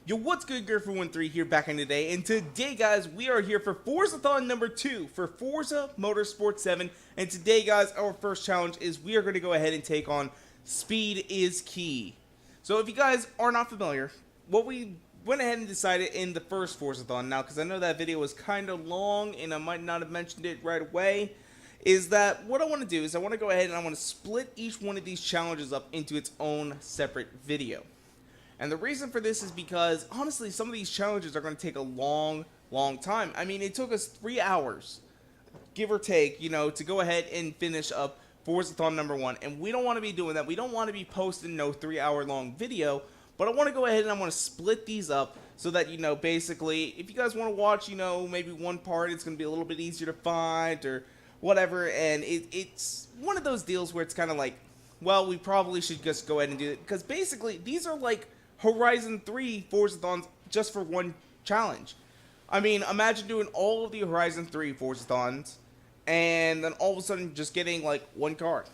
Yo, what's good, Griffin13 here back in today, and today, guys, we are here for Forzathon number 2 for Forza Motorsport 7, and today, guys, our first challenge is we are going to go ahead and take on Speed is Key. So if you guys are not familiar, what we went ahead and decided in the first Forzathon, now, because I know that video was kind of long, and I might not have mentioned it right away, is that what I want to do is I want to go ahead and I want to split each one of these challenges up into its own separate video. And the reason for this is because, honestly, some of these challenges are going to take a long time. I mean, it took us 3 hours, give or take, you know, to go ahead and finish up Forzathon number 1. And we don't want to be doing that. We don't want to be posting no 3-hour-long video. But I want to go ahead and I want to split these up so that, you know, basically, if you guys want to watch, you know, maybe one part, it's going to be a little bit easier to find or whatever. And it's one of those deals where it's kind of like, well, we probably should just go ahead and do it. Because basically, these are like Horizon 3 Forzathons just for one challenge. I mean, imagine doing all of the Horizon 3 Forzathons and then all of a sudden just getting like one car.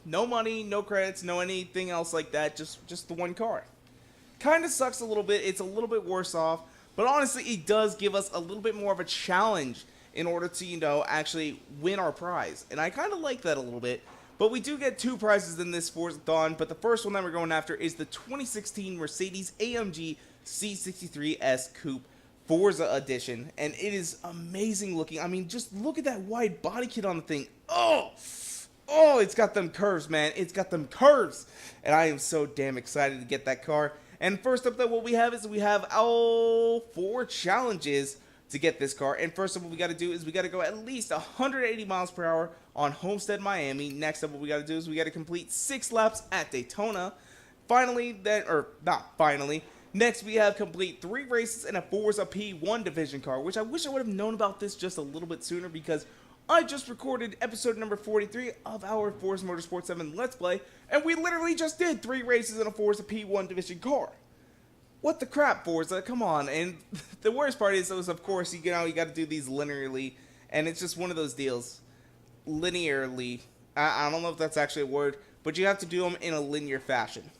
No money, no credits, no anything else like that, just the one car. Kind of sucks a little bit. It's a little bit worse off, but honestly, it does give us a little bit more of a challenge in order to, you know, actually win our prize. And I kind of like that a little bit. But we do get 2 prizes in this Forzathon, but the first one that we're going after is the 2016 Mercedes-AMG C63S Coupe Forza Edition, and it is amazing looking. I mean, just look at that wide body kit on the thing. Oh, it's got them curves, man. It's got them curves, and I am so damn excited to get that car. And first up, though, what we have is we have all 4 challenges to get this car. And first up, what we got to do is we got to go at least 180 miles per hour on Homestead, Miami. Next up, what we got to do is we got to complete 6 laps at Daytona. Finally, next we have complete 3 races in a Forza P1 division car, which I wish I would have known about this just a little bit sooner because I just recorded episode number 43 of our Forza Motorsport 7 Let's Play, and we literally just did 3 races in a Forza P1 division car. What the crap, Forza? Come on. And the worst part is, of course, you know, you got to do these linearly, and it's just one of those deals. Linearly. I don't know if that's actually a word, but you have to do them in a linear fashion.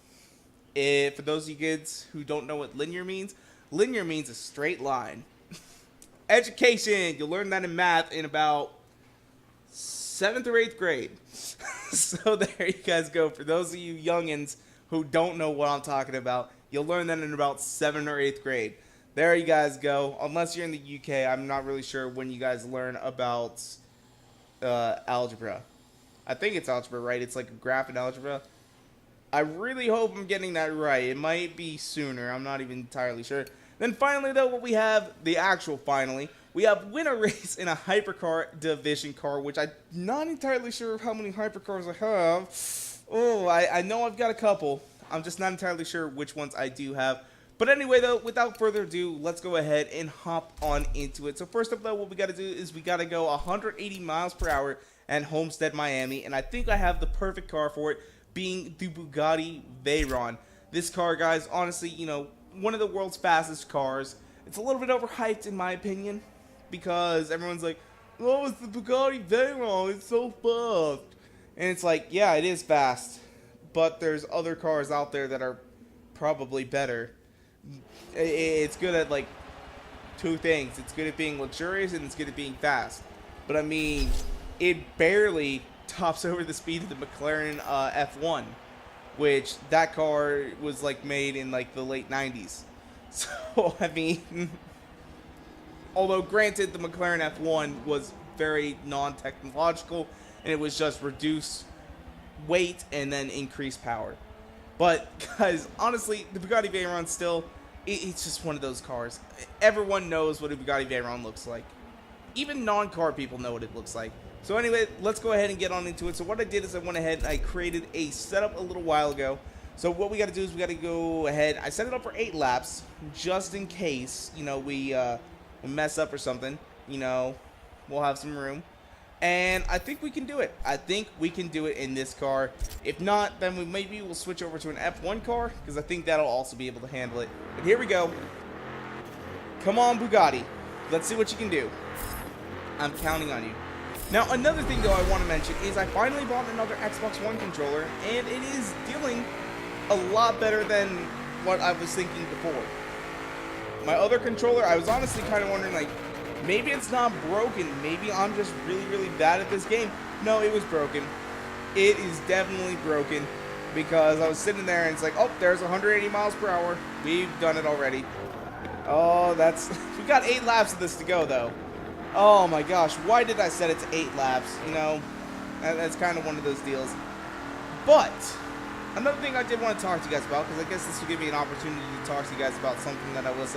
For those of you kids who don't know what linear means a straight line. Education. You'll learn that in math in about 7th or 8th grade. So there you guys go. For those of you youngins who don't know what I'm talking about, you'll learn that in about 7th or 8th grade. There you guys go. Unless you're in the UK, I'm not really sure when you guys learn about algebra. I think it's algebra, right? It's like a graph in algebra. I really hope I'm getting that right. It might be sooner. I'm not even entirely sure. Then finally, though, what we have, the actual finally, we have win a race in a hypercar division car, which I'm not entirely sure how many hypercars I have. Oh, I know I've got a couple. I'm just not entirely sure which ones I do have. But anyway, though, without further ado, let's go ahead and hop on into it. So first up, though, what we got to do is we got to go 180 miles per hour at Homestead, Miami. And I think I have the perfect car for it, being the Bugatti Veyron. This car, guys, honestly, you know, one of the world's fastest cars. It's a little bit overhyped, in my opinion, because everyone's like, oh, it's the Bugatti Veyron. It's so fast. And it's like, yeah, it is fast. But there's other cars out there that are probably better. It's good at like 2 things. It's good at being luxurious and it's good at being fast. But I mean, it barely tops over the speed of the McLaren F1, which that car was like made in like the late 90s. So I mean, although granted the McLaren F1 was very non-technological and it was just reduce weight and then increase power. But guys, honestly, the Bugatti Veyron still, it's just one of those cars. Everyone knows what a Bugatti Veyron looks like. Even non-car people know what it looks like. So anyway, let's go ahead and get on into it. So what I did is I went ahead and I created a setup a little while ago. So what we got to do is we got to go ahead. I set it up for 8 laps just in case, you know, we mess up or something. You know, we'll have some room. And I think we can do it. I think we can do it in this car. If not, then maybe we'll switch over to an F1 car, because I think that'll also be able to handle it. But here we go. Come on, Bugatti. Let's see what you can do. I'm counting on you. Now, another thing, though, I want to mention is I finally bought another Xbox One controller, and it is dealing a lot better than what I was thinking before. my other controller, I was honestly kind of wondering, like, maybe it's not broken. Maybe I'm just really, really bad at this game. No, it was broken. It is definitely broken because I was sitting there and it's like, oh, there's 180 miles per hour. We've done it already. Oh, we got 8 laps of this to go, though. Oh, my gosh. Why did I set it to 8 laps? You know, that's kind of one of those deals. But another thing I did want to talk to you guys about, because I guess this will give me an opportunity to talk to you guys about something that I was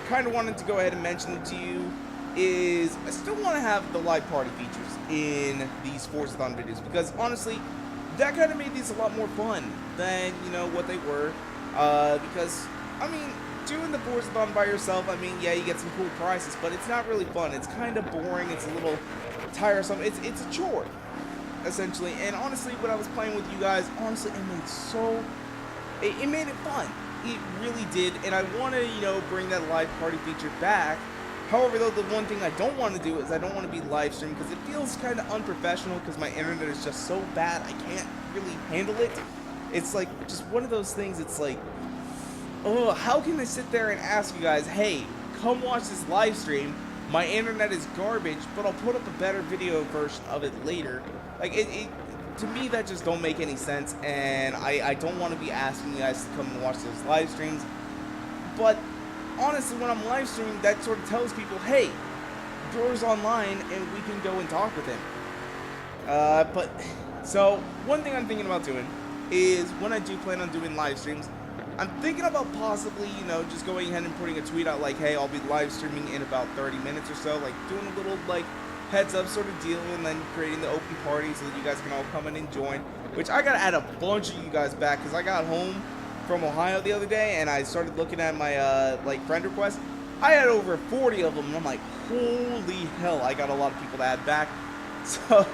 kind of wanted to go ahead and mention to you, is I still want to have the live party features in these Forzathon videos, because honestly, that kind of made these a lot more fun than, you know, what they were, because, I mean, doing the Forzathon by yourself, I mean, yeah, you get some cool prizes, but it's not really fun. It's kind of boring. It's a little tiresome. It's a chore, essentially. And honestly, when I was playing with you guys, honestly, it made it fun. It really did. And I want to, you know, bring that live party feature back. However, though, the one thing I don't want to do is I don't want to be live streaming, because it feels kind of unprofessional, because my internet is just so bad I can't really handle it. It's like just one of those things. It's like, oh, how can I sit there and ask you guys, hey, come watch this live stream, my internet is garbage, but I'll put up a better video version of it later. Like, to me, that just don't make any sense, and I don't want to be asking you guys to come and watch those live streams. But honestly, when I'm live streaming, that sort of tells people, hey, Drewer's online, and we can go and talk with him. So, one thing I'm thinking about doing is, when I do plan on doing live streams, I'm thinking about possibly, you know, just going ahead and putting a tweet out like, hey, I'll be live streaming in about 30 minutes or so, like doing a little, like, heads up sort of deal, and then creating the open party so that you guys can all come in and join, which I gotta add a bunch of you guys back, because I got home from Ohio the other day, and I started looking at my, like, friend requests. I had over 40 of them, and I'm like, holy hell, I got a lot of people to add back. So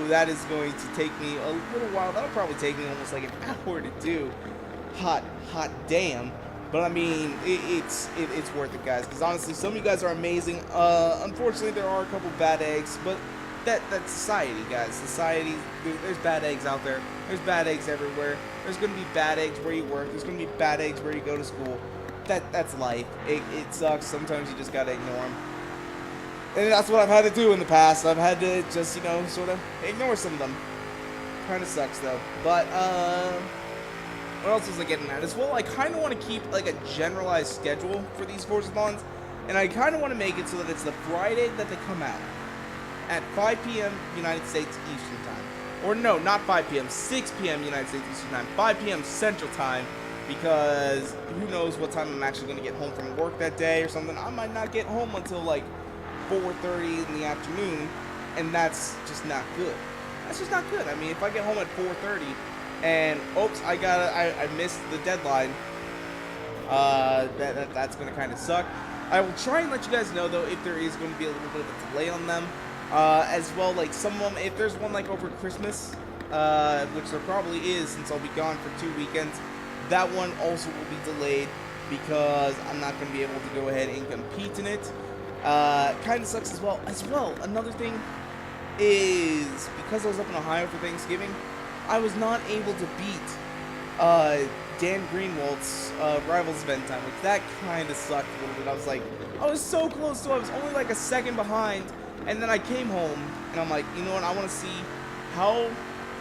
that is going to take me a little while. That'll probably take me almost like an hour to do. Hot damn. But I mean, it's worth it, guys, because honestly, some of you guys are amazing. Unfortunately, there are a couple bad eggs, but that's society, guys. Society, there's bad eggs out there. There's bad eggs everywhere. There's going to be bad eggs where you work. There's going to be bad eggs where you go to school. That's life. It sucks. Sometimes you just got to ignore them. And that's what I've had to do in the past. I've had to just, you know, sort of ignore some of them. Kind of sucks, though. But, what else was I getting at? As well, I kind of want to keep, like, a generalized schedule for these Forzathons. And I kind of want to make it so that it's the Friday that they come out. At 5 p.m. United States Eastern Time. Or no, not 5 p.m. 6 p.m. United States Eastern Time. 5 p.m. Central Time. Because who knows what time I'm actually going to get home from work that day or something. I might not get home until, like, 4:30 in the afternoon, and that's just not good. That's just not good. I mean, if I get home at 4:30 and oops, I missed the deadline, that's gonna kind of suck. I will try and let you guys know, though, if there is going to be a little bit of a delay on them, as well. Like some of them, if there's one like over Christmas, which there probably is, since I'll be gone for 2 weekends, that one also will be delayed because I'm not going to be able to go ahead and compete in it. Kind of sucks as well. Another thing is, because I was up in Ohio for Thanksgiving, I was not able to beat Dan Greenwald's Rivals event time, which that kind of sucked a little bit. I was like, I was so close, so I was only like a second behind, and then I came home, and I'm like, you know what, I want to see how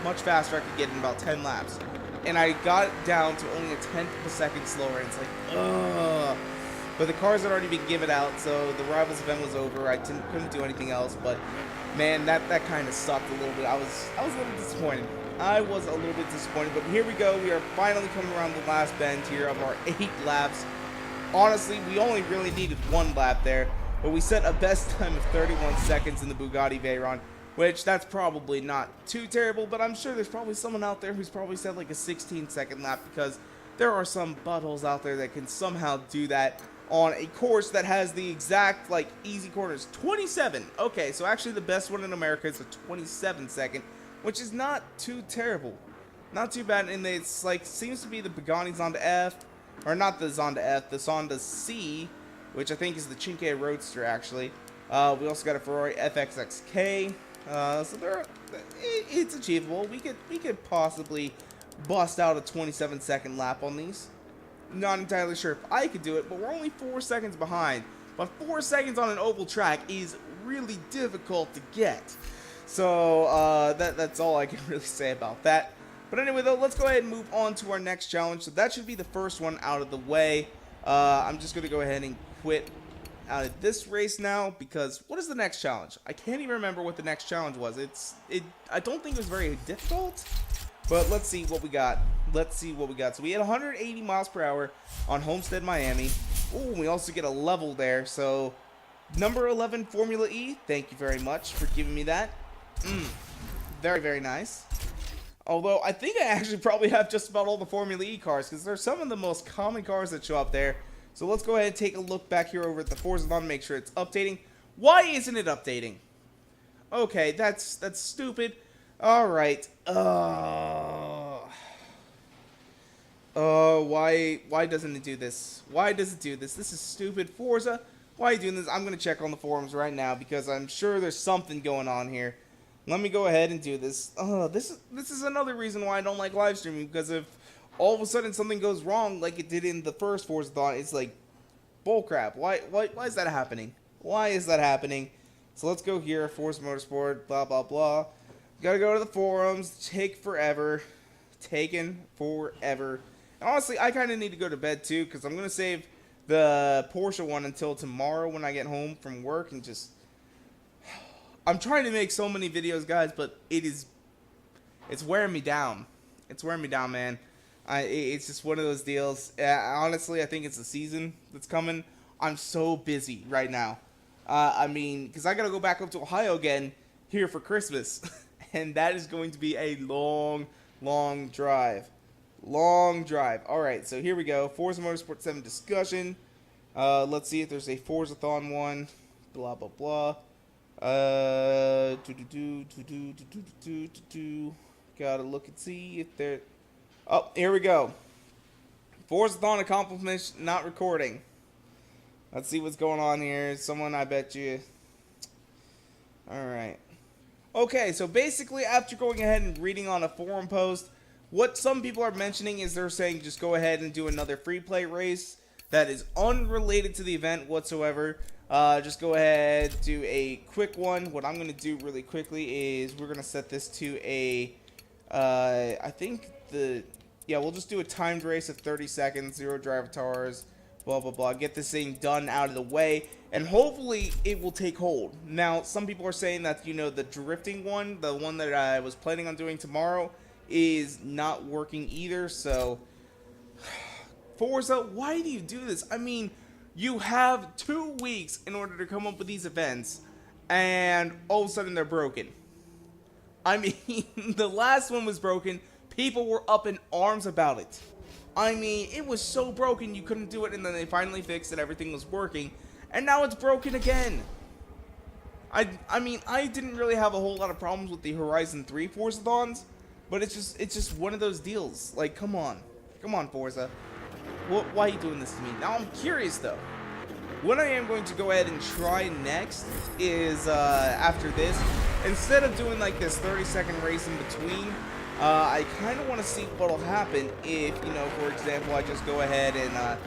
much faster I could get in about 10 laps. And I got down to only a tenth of a second slower, and it's like, ugh. But the cars had already been given out, so the Rivals event was over. I couldn't do anything else, but man, that kind of sucked a little bit. I was a little disappointed. I was a little bit disappointed, but here we go. We are finally coming around the last bend here of our 8 laps. Honestly, we only really needed 1 lap there, but we set a best time of 31 seconds in the Bugatti Veyron, which that's probably not too terrible, but I'm sure there's probably someone out there who's probably set like a 16-second lap, because there are some buttholes out there that can somehow do that on a course that has the exact, like, easy corners. 27. Okay, so actually the best one in America is a 27-second, which is not too terrible. Not too bad, and it's, like, seems to be the Pagani Zonda F, or not the Zonda F, the Zonda C, which I think is the Cinque Roadster, actually. We also got a Ferrari FXXK, so it's achievable. We could possibly bust out a 27-second lap on these. not entirely sure if I could do it, but we're only 4 seconds behind. But 4 seconds on an oval track is really difficult to get. So that's all I can really say about that. But anyway, though, let's go ahead and move on to our next challenge. So that should be the first one out of the way. I'm just going to go ahead and quit out of this race now, because what is the next challenge? I can't even remember what the next challenge was. I don't think it was very difficult, but let's see what we got. Let's see what we got. So we had 180 miles per hour on Homestead, Miami. Ooh, we also get a level there. So number 11 Formula E, thank you very much for giving me that. Very, very nice. Although I think I actually probably have just about all the Formula E cars, because they're some of the most common cars that show up there. So let's go ahead and take a look back here over at the Forzathon, make sure it's updating. Why isn't it updating? Okay, that's stupid. All right. Why doesn't it do this? Why does it do this? This is stupid. Forza, why are you doing this? I'm going to check on the forums right now, because I'm sure there's something going on here. Let me go ahead and do this. This is another reason why I don't like live streaming, because if all of a sudden something goes wrong like it did in the first Forzathon, it's like bullcrap. Why is that happening? Why is that happening? So let's go here, Forza Motorsport, blah blah blah. Gotta go to the forums. Taking forever. And honestly, I kind of need to go to bed too, because I'm gonna save the Porsche one until tomorrow when I get home from work, and just I'm trying to make so many videos, guys, but it's wearing me down. It's wearing me down, man. It's just one of those deals. Honestly, I think it's the season that's coming. I'm so busy right now. I mean, because I got to go back up to Ohio again here for Christmas. And that is going to be a long, long drive. Long drive. All right, so here we go. Forza Motorsport 7 discussion. Let's see if there's a Forzathon one. Blah, blah, blah. Gotta look and see if there... Oh, here we go. Forzathon accomplishment not recording. Let's see what's going on here. Someone, I bet you. Alright. Okay, so basically after going ahead and reading on a forum post, what some people are mentioning is they're saying just go ahead and do another free play race that is unrelated to the event whatsoever. Just go ahead, do a quick one. What I'm going to do really quickly is we're going to set this to a, I think we'll just do a timed race of 30 seconds, 0 driver tars, blah, blah, blah. Get this thing done out of the way, and hopefully it will take hold. Now, some people are saying that, the drifting one, the one that I was planning on doing tomorrow, is not working either, so Forza, why do you do this? I mean, you have 2 weeks in order to come up with these events, and all of a sudden they're broken. I mean, the last one was broken. People were up in arms about it. I mean, it was so broken you couldn't do it, and then they finally fixed it, everything was working, and now it's broken again. I mean, I didn't really have a whole lot of problems with the Horizon 3 Forzathons, but it's just one of those deals. Like, come on, Forza. Why are you doing this to me? Now I'm curious though. What I am going to go ahead and try next is after this, instead of doing like this 30-second race in between, I kind of want to see what'll happen if, for example, I just go ahead and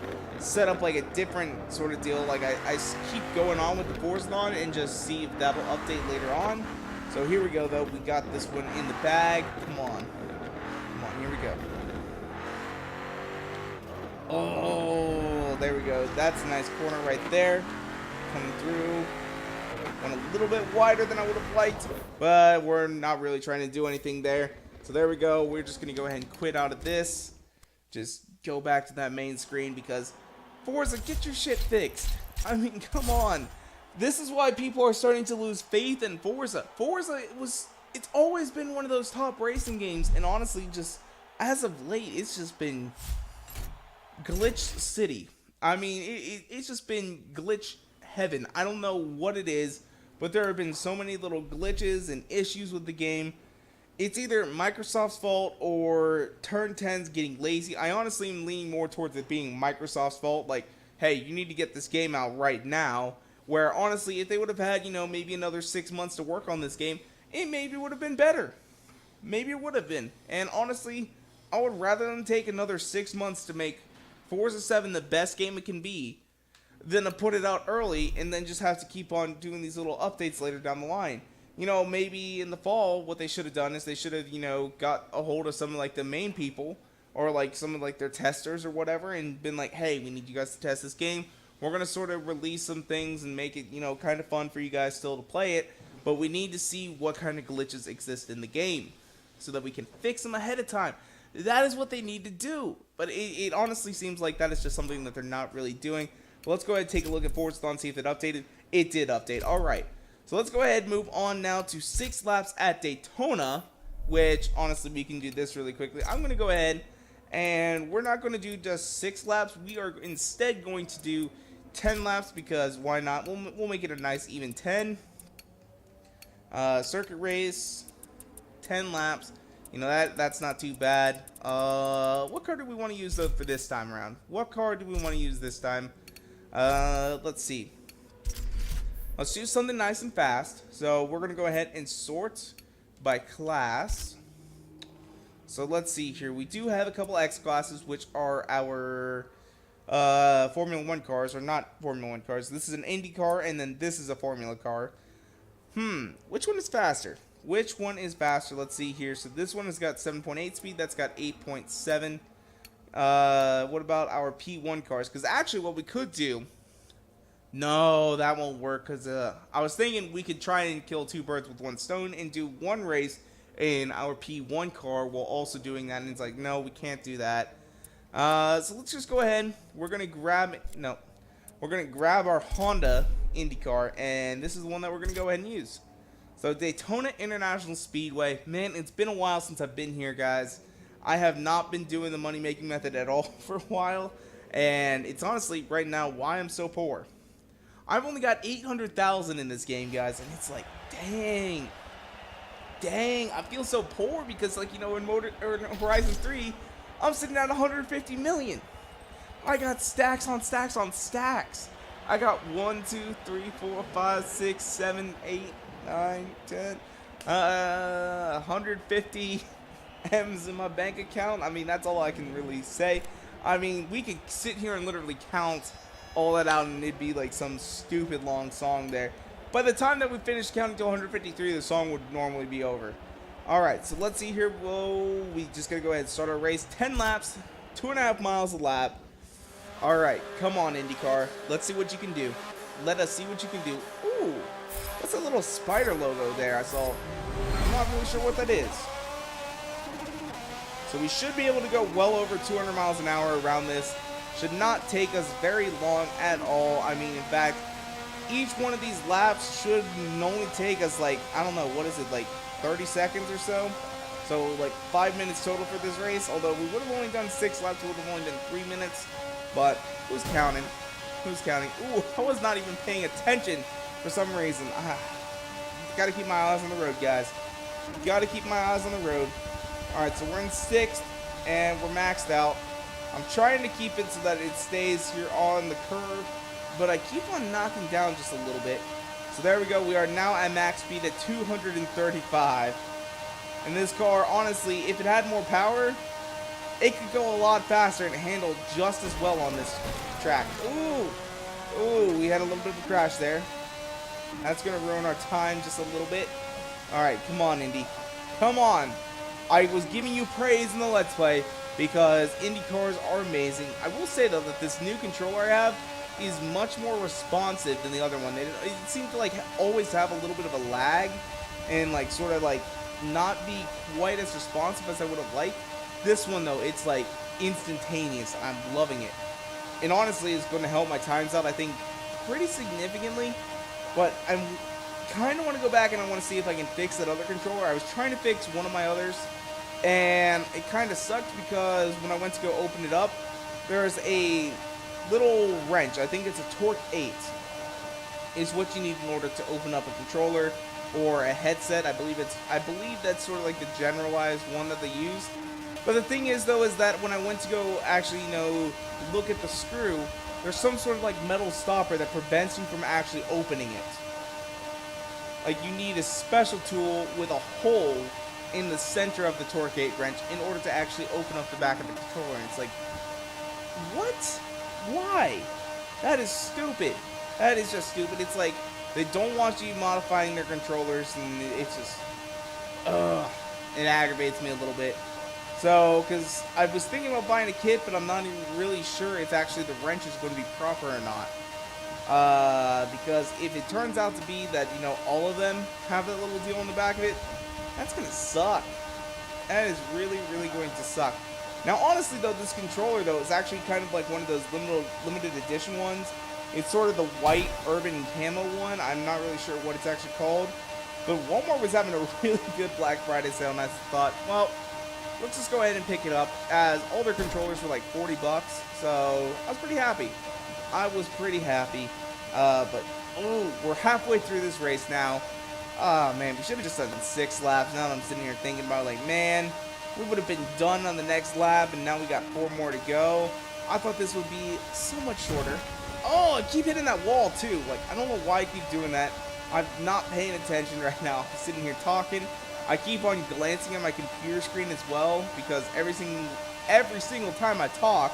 set up like a different sort of deal. Like I keep going on with the Forzathon and just see if that'll update later on. So here we go though. We got this one in the bag. Come on, here we go. Oh, there we go. That's a nice corner right there. Coming through. Went a little bit wider than I would have liked, but we're not really trying to do anything there. So there we go. We're just going to go ahead and quit out of this. Just go back to that main screen, because Forza, get your shit fixed. I mean, come on. This is why people are starting to lose faith in Forza. Forza, it's always been one of those top racing games, and honestly, just as of late, it's just been glitch city. I mean, it's just been glitch heaven. I don't know what it is, but there have been so many little glitches and issues with the game. It's either Microsoft's fault or Turn 10's getting lazy. I honestly am leaning more towards it being Microsoft's fault. Like, hey, you need to get this game out right now. Where honestly, if they would have had, maybe another 6 months to work on this game, it maybe would have been better. Maybe it would have been. And honestly, I would rather them take another 6 months to make Forza 7 the best game it can be than to put it out early and then just have to keep on doing these little updates later down the line. You know, maybe in the fall, what they should have done is they should have, you know, got a hold of some of like the main people or like some of like their testers or whatever and been like, hey, we need you guys to test this game. We're going to sort of release some things and make it, you know, kind of fun for you guys still to play it. But we need to see what kind of glitches exist in the game so that we can fix them ahead of time. That is what they need to do. But it honestly seems like that is just something that they're not really doing. But let's go ahead and take a look at Forzathon, see if it updated. It did update. All right. So let's go ahead and move on now to 6 laps at Daytona, which honestly we can do this really quickly. I'm going to go ahead and we're not going to do just 6 laps. We are instead going to do 10 laps because why not? We'll make it a nice even 10. Circuit race, 10 laps. You know, that's not too bad. What car do we want to use though for this time around? What car do we want to use this time? Let's see. Let's do something nice and fast. So we're going to go ahead and sort by class. So let's see here. We do have a couple X classes, which are our Formula 1 cars, or not Formula 1 cars. This is an Indy car, and then this is a Formula car. Which one is faster? Which one is faster? Let's see here. So this one has got 7.8 speed. That's got 8.7. What about our P1 cars? Because actually what we could do... No, that won't work because I was thinking we could try and kill 2 birds with 1 stone and do 1 race in our P1 car while also doing that. And it's like, no, we can't do that. So let's just go ahead. We're going to grab... No. We're going to grab our Honda IndyCar, and this is the one that we're going to go ahead and use. So Daytona International Speedway. Man, it's been a while since I've been here, guys. I have not been doing the money-making method at all for a while, and it's honestly, right now, why I'm so poor. I've only got 800,000 in this game, guys, and it's like, dang, I feel so poor because, like, you know, in Horizon 3, I'm sitting at 150 million. I got stacks on stacks on stacks. I got 1, 2, 3, 4, 5, 6, 7, 8, 9, 10, 150 M's in my bank account. I mean, that's all I can really say. I mean, we could sit here and literally count all that out and it'd be like some stupid long song there. By the time that we finish counting to 153, the song would normally be over. Alright, so let's see here. Whoa, we just gotta go ahead and start our race. 10 laps, 2.5 miles a lap. Alright, come on, IndyCar. Let's see what you can do. Let us see what you can do. Ooh, what's a little spider logo there I saw? I'm not really sure what that is. So we should be able to go well over 200 miles an hour around this. Should not take us very long at all. I mean, in fact, each one of these laps should only take us like, I don't know, what is it, like 30 seconds or so? So like 5 minutes total for this race. Although we would have only done 6 laps, we would have only done 3 minutes. But who's counting? Who's counting? Ooh, I was not even paying attention for some reason. Gotta keep my eyes on the road, guys. Gotta keep my eyes on the road. Alright, so we're in 6th, and we're maxed out. I'm trying to keep it so that it stays here on the curve, but I keep on knocking down just a little bit. So there we go. We are now at max speed at 235. And this car, honestly, if it had more power, it could go a lot faster and handle just as well on this track. Ooh, we had a little bit of a crash there. That's going to ruin our time just a little bit. Alright, come on, Indy. Come on. I was giving you praise in the Let's Play because Indy cars are amazing. I will say, though, that this new controller I have is much more responsive than the other one. It seemed to, like, always have a little bit of a lag and, like, sort of, like, not be quite as responsive as I would have liked. This one, though, it's, like, instantaneous. I'm loving it. And honestly, it's going to help my times out, I think, pretty significantly. But I kind of want to go back and I want to see if I can fix that other controller. I was trying to fix one of my others, and it kind of sucked because when I went to go open it up, there's a little wrench. I think it's a Torque 8 is what you need in order to open up a controller or a headset. I believe that's sort of like the generalized one that they use. But the thing is, though, is that when I went to go actually, you know, look at the screw, there's some sort of like metal stopper that prevents you from actually opening it. Like, you need a special tool with a hole in the center of the Torque 8 wrench in order to actually open up the back of the controller. And it's like, what? Why? That is stupid. That is just stupid. It's like they don't want you modifying their controllers, and it's just, ugh, it aggravates me a little bit. So, because I was thinking about buying a kit, but I'm not even really sure if actually the wrench is going to be proper or not. Because if it turns out to be that, you know, all of them have that little deal on the back of it, that's going to suck. That is really, really going to suck. Now, honestly, though, this controller, though, is actually kind of like one of those limited edition ones. It's sort of the white urban camo one. I'm not really sure what it's actually called. But Walmart was having a really good Black Friday sale, and I thought, well, let's just go ahead and pick it up, as all their controllers were like 40 bucks. So I was pretty happy. I was pretty happy. But, ooh, we're halfway through this race now. Oh, man, we should have just done 6 laps. Now I'm sitting here thinking about, like, man, we would have been done on the next lap, and now we got 4 more to go. I thought this would be so much shorter. Oh, I keep hitting that wall, too. Like, I don't know why I keep doing that. I'm not paying attention right now. I'm sitting here talking. I keep on glancing at my computer screen as well, because every single time I talk,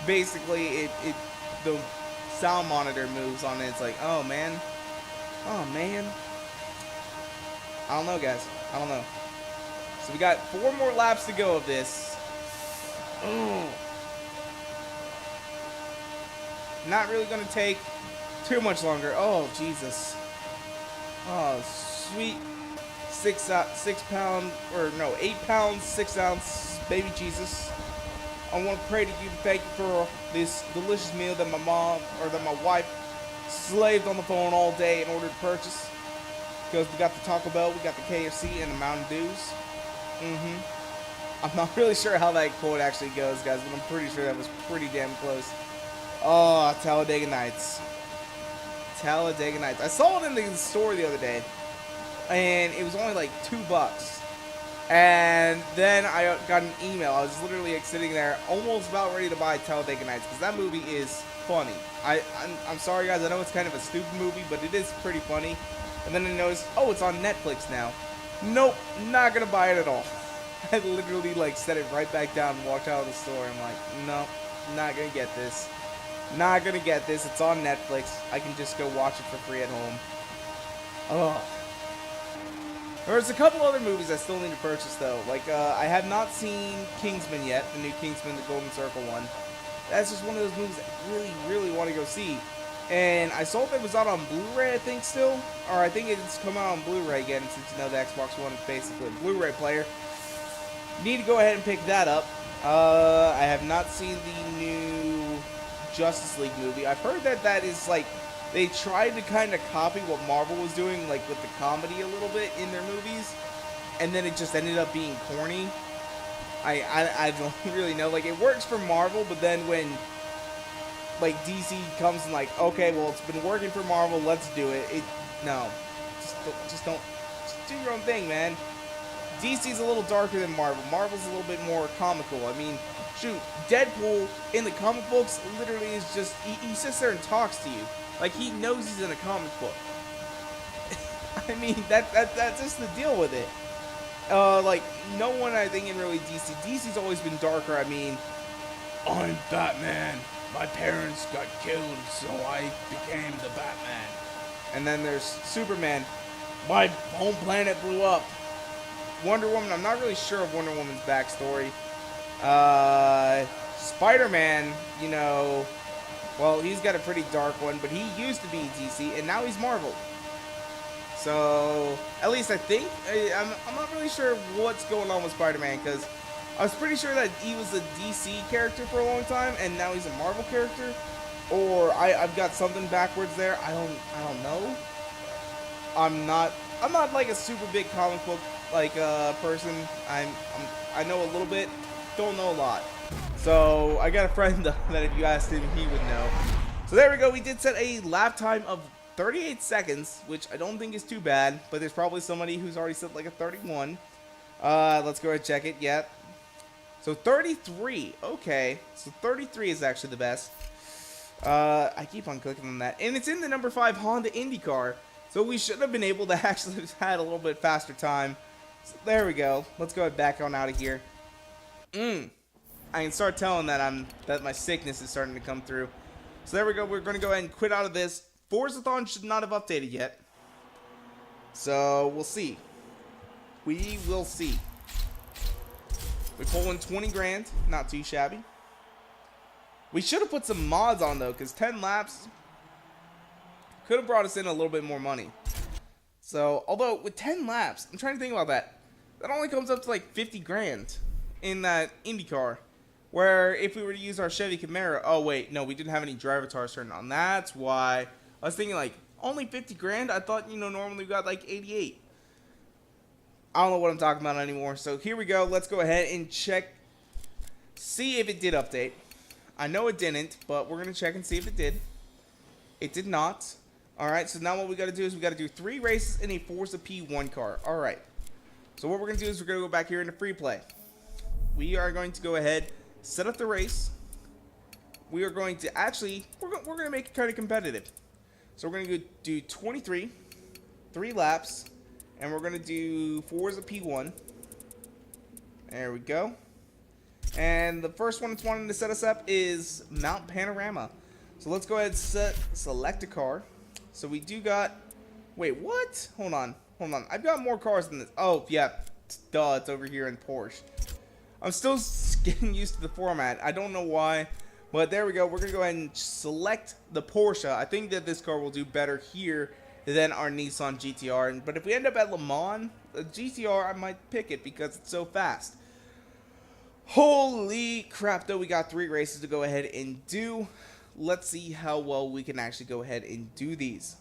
basically, the sound monitor moves on it. It's like, oh, man. Oh, man. I don't know, guys. I don't know. So we got 4 more laps to go of this. Ooh. Not really going to take too much longer. Oh, Jesus. Oh, sweet 8 pounds, 6 ounce, baby Jesus. I want to pray to you, thank you for this delicious meal that my mom, or that my wife, slaved on the phone all day in order to purchase. Because we got the Taco Bell, we got the KFC, and the Mountain Dews. I'm not really sure how that quote actually goes, guys, but I'm pretty sure that was pretty damn close. Oh, Talladega Nights. Talladega Nights. I saw it in the store the other day, and it was only like $2. And then I got an email. I was literally like sitting there, almost about ready to buy Talladega Nights, because that movie is funny. I'm sorry, guys. I know it's kind of a stupid movie, but it is pretty funny. And then I noticed, oh, it's on Netflix now. Nope, not gonna buy it at all. I literally like set it right back down and walked out of the store. I'm like, nope, not gonna get this. Not gonna get this. It's on Netflix. I can just go watch it for free at home. Oh. There's a couple other movies I still need to purchase, though. Like, I have not seen Kingsman yet, the new Kingsman, the Golden Circle one. That's just one of those movies I really, really want to go see. And I saw that it was out on Blu-ray, I think, still. Or I think it's come out on Blu-ray again, since, you know, the Xbox One is basically a Blu-ray player. Need to go ahead and pick that up. I have not seen the new Justice League movie. I've heard that that is, like, they tried to kind of copy what Marvel was doing, like, with the comedy a little bit in their movies. And then it just ended up being corny. I don't really know. Like, it works for Marvel, but then when, like, DC comes and, like, okay, well, it's been working for Marvel, let's do it. No. Just do your own thing, man. DC's a little darker than Marvel. Marvel's a little bit more comical. I mean, shoot, Deadpool in the comic books literally is just, he sits there and talks to you. Like, he knows he's in a comic book. I mean, that's just the deal with it. Like, no one, I think, in really DC. DC's always been darker. I mean, I'm Batman. My parents got killed, so I became the Batman. And then there's Superman. My home planet blew up. Wonder Woman, I'm not really sure of Wonder Woman's backstory. Spider-Man, you know, well, he's got a pretty dark one, but he used to be DC, and now he's Marvel. So, at least I think, I'm not really sure what's going on with Spider-Man, because I was pretty sure that he was a DC character for a long time, and now he's a Marvel character. Or I've got something backwards there. I don't know. I'm not like a super big comic book like person. I know a little bit, don't know a lot. So I got a friend that if you asked him, he would know. So there we go. We did set a lap time of 38 seconds, which I don't think is too bad, but there's probably somebody who's already set like a 31. Let's go ahead and check it. Yep. So 33. Okay. So 33 is actually the best. I keep on clicking on that. And it's in the number 5 Honda IndyCar. So we should have been able to actually have had a little bit faster time. So there we go. Let's go back on out of here. I can start telling that my sickness is starting to come through. So there we go. We're going to go ahead and quit out of this. Forzathon should not have updated yet. So we'll see. We will see. We pull in 20 grand. Not too shabby. We should have put some mods on though, because 10 laps could have brought us in a little bit more money. So, although with 10 laps, I'm trying to think about that. That only comes up to like 50 grand in that IndyCar. Where if we were to use our Chevy Camaro, oh wait, no, we didn't have any driver tires turned on. That's why I was thinking like only 50 grand. I thought, you know, normally we got like 88. I don't know what I'm talking about anymore. So here we go. Let's go ahead and check, see if it did update. I know it didn't, but we're gonna check and see if it did. It did not. All right. So now what we got to do is we got to do 3 races in a Forza P1 car. All right. So what we're gonna do is we're gonna go back here into free play. We are going to go ahead, set up the race. We are going to actually, we're going to make it kind of competitive. So we're going to do 23, 3 laps, and we're going to do Forza P1. There we go. And the first one it's wanting to set us up is Mount Panorama. So let's go ahead and select a car. So we do got, wait, what? Hold on. I've got more cars than this. Oh, yeah. Duh, it's over here in Porsche. I'm still getting used to the format. I don't know why, but there we go. We're going to go ahead and select the Porsche. I think that this car will do better here than our Nissan GTR. But if we end up at Le Mans, the GTR, I might pick it because it's so fast. Holy crap, though. We got 3 races to go ahead and do. Let's see how well we can actually go ahead and do these.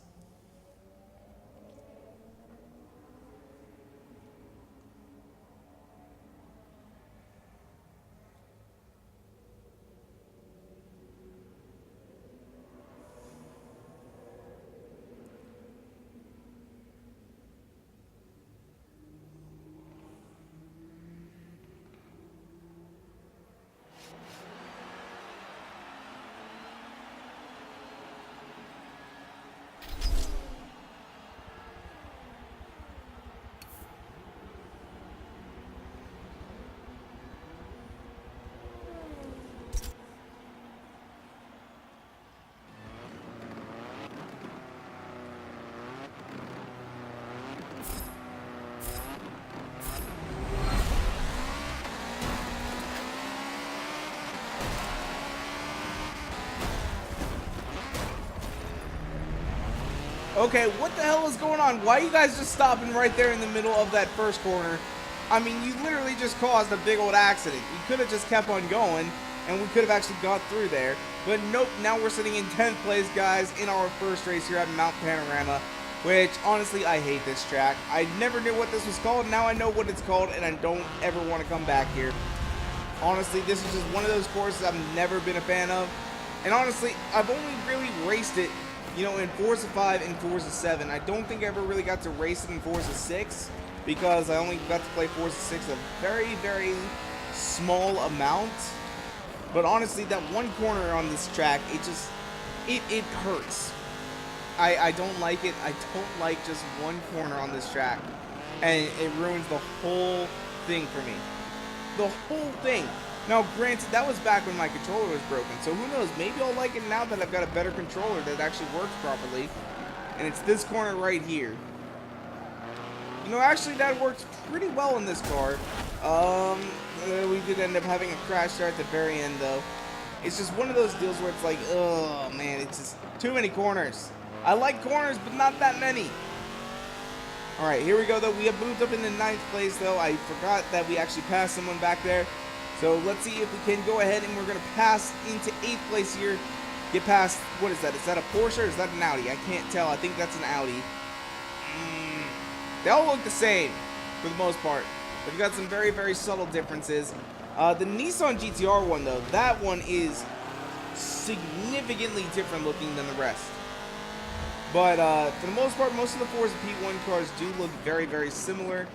Okay, what the hell is going on? Why are you guys just stopping right there in the middle of that first corner? I mean, you literally just caused a big old accident. You could have just kept on going, and we could have actually got through there. But nope, now we're sitting in 10th place, guys, in our first race here at Mount Panorama, which, honestly, I hate this track. I never knew what this was called. Now I know what it's called, and I don't ever want to come back here. Honestly, this is just one of those courses I've never been a fan of. And honestly, I've only really raced it, you know, in Forza 5 and Forza 7. I don't think I ever really got to race it in Forza 6 because I only got to play Forza 6 a very, very small amount. But honestly, that one corner on this track, it hurts. I don't like it. I don't like just one corner on this track. And it ruins the whole thing for me. The whole thing. Now, granted, that was back when my controller was broken, so who knows, maybe I'll like it now that I've got a better controller that actually works properly. And it's this corner right here. You know, actually, that works pretty well in this car. We did end up having a crash there at the very end, though. It's just one of those deals where it's like, oh, man, it's just too many corners. I like corners, but not that many. All right, here we go, though. We have moved up into 9th place, though. I forgot that we actually passed someone back there. So let's see if we can go ahead, and we're going to pass into 8th place here. Get past, what is that? Is that a Porsche or is that an Audi? I can't tell. I think that's an Audi. They all look the same for the most part. They've got some very, very subtle differences. The Nissan GTR one, though, that one is significantly different looking than the rest. But for the most part, most of the Forza P1 cars do look very, very similar.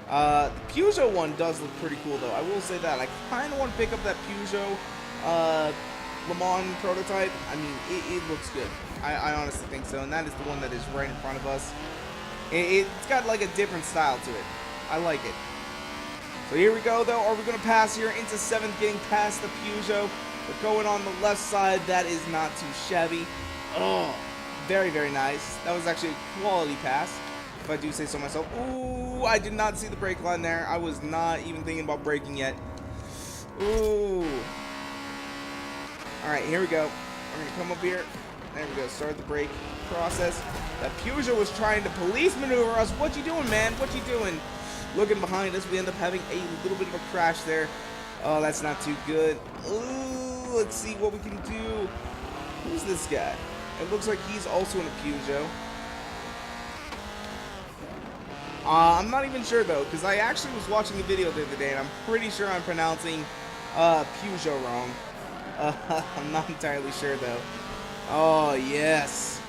The Peugeot one does look pretty cool, though. I will say that. I kind of want to pick up that Peugeot Le Mans prototype. I mean, it looks good. I honestly think so. And that is the one that is right in front of us. It's got like a different style to it. I like it. But here we go, though. Are we going to pass here into 7th, getting past the Peugeot? We're going on the left side. That is not too shabby. Oh, very, very nice. That was actually a quality pass, if I do say so myself. Ooh, I did not see the brake line there. I was not even thinking about braking yet. Ooh. Alright, here we go. We're going to come up here. There we go. Start the brake process. That Peugeot was trying to police maneuver us. What you doing, man? What you doing? Looking behind us, we end up having a little bit of a crash there. Oh, that's not too good. Ooh, let's see what we can do. Who's this guy? It looks like he's also in a Peugeot. I'm not even sure, though, because I actually was watching a video the other day, and I'm pretty sure I'm pronouncing Peugeot wrong. I'm not entirely sure, though. Oh, yes.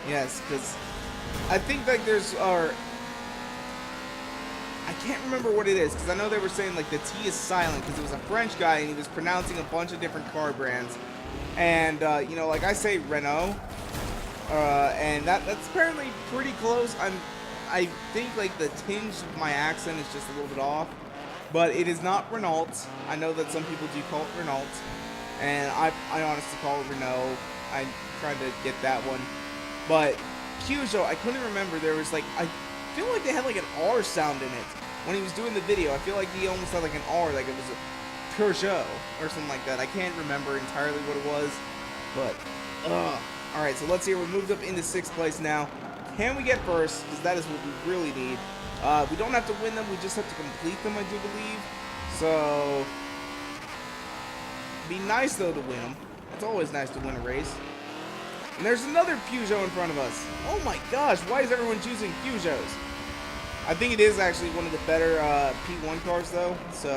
Yes, because I think, like, there's... I can't remember what it is, because I know they were saying, like, the T is silent, because it was a French guy, and he was pronouncing a bunch of different car brands. And, you know, like I say Renault, and that's apparently pretty close. I think, like, the tinge of my accent is just a little bit off, but it is not Renault. I know that some people do call it Renault, and I honestly call it Renault. I tried to get that one, but Peugeot, I couldn't remember. There was, like, I feel like they had, like, an R sound in it when he was doing the video. I feel like he almost had, like, an R, like it was a Peugeot or something like that. I can't remember entirely what it was, but, alright, so let's see. We're moved up into 6th place now. Can we get first? Because that is what we really need. We don't have to win them. We just have to complete them, I do believe. So, it'd be nice, though, to win them. It's always nice to win a race. And there's another Peugeot in front of us. Oh, my gosh. Why is everyone choosing Peugeots? I think it is actually one of the better P1 cars, though. So,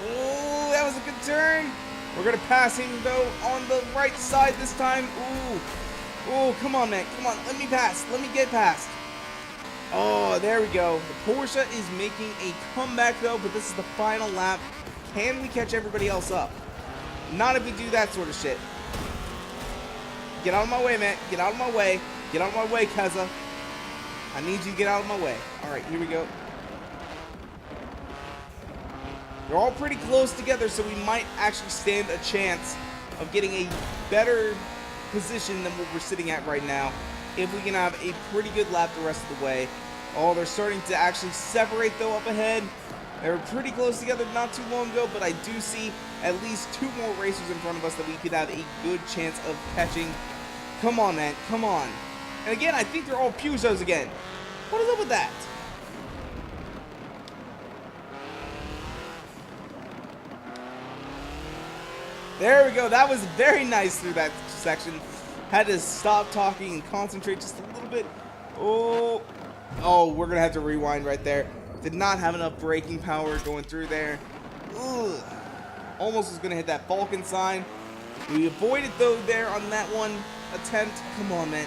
oh, that was a good turn. We're going to pass him, though, on the right side this time. Ooh. Oh, come on, man. Come on. Let me pass. Let me get past. Oh, there we go. The Porsche is making a comeback, though, but this is the final lap. Can we catch everybody else up? Not if we do that sort of shit. Get out of my way, man. Get out of my way. Get out of my way, Keza. I need you to get out of my way. All right, here we go. They're all pretty close together, so we might actually stand a chance of getting a better position than what we're sitting at right now if we can have a pretty good lap the rest of the way. Oh, they're starting to actually separate, though, up ahead. They were pretty close together not too long ago, but I do see at least 2 more racers in front of us that we could have a good chance of catching. Come on, man. Come on. And again, I think they're all Peugeots again. What is up with that? There we go. That was very nice through that section. Had to stop talking and concentrate just a little bit. Oh, we're going to have to rewind right there. Did not have enough braking power going through there. Ugh. Almost was going to hit that Falcon sign. We avoided, though, there on that one attempt. Come on, man.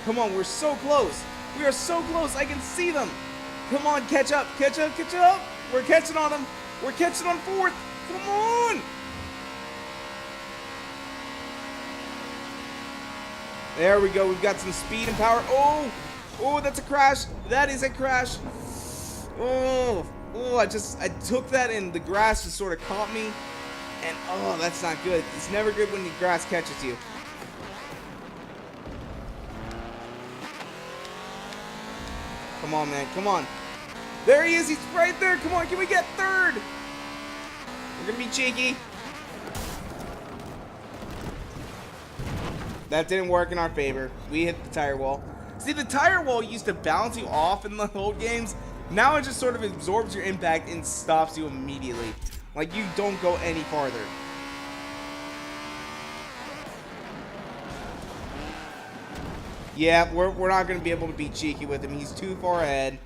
Come on, we're so close. We are so close. I can see them. Come on, catch up, catch up, catch up. We're catching on them. We're catching on 4th. Come on. There we go. We've got some speed and power. Oh, that's a crash. That is a crash. Oh, I took that and the grass just sort of caught me. And, oh, that's not good. It's never good when the grass catches you. Come on, man. Come on. There he is. He's right there. Come on. Can we get 3rd? We're going to be cheeky. That didn't work in our favor. We hit the tire wall. See, the tire wall used to bounce you off in the old games. Now it just sort of absorbs your impact and stops you immediately. Like, you don't go any farther. Yeah, we're not going to be able to be cheeky with him. He's too far ahead.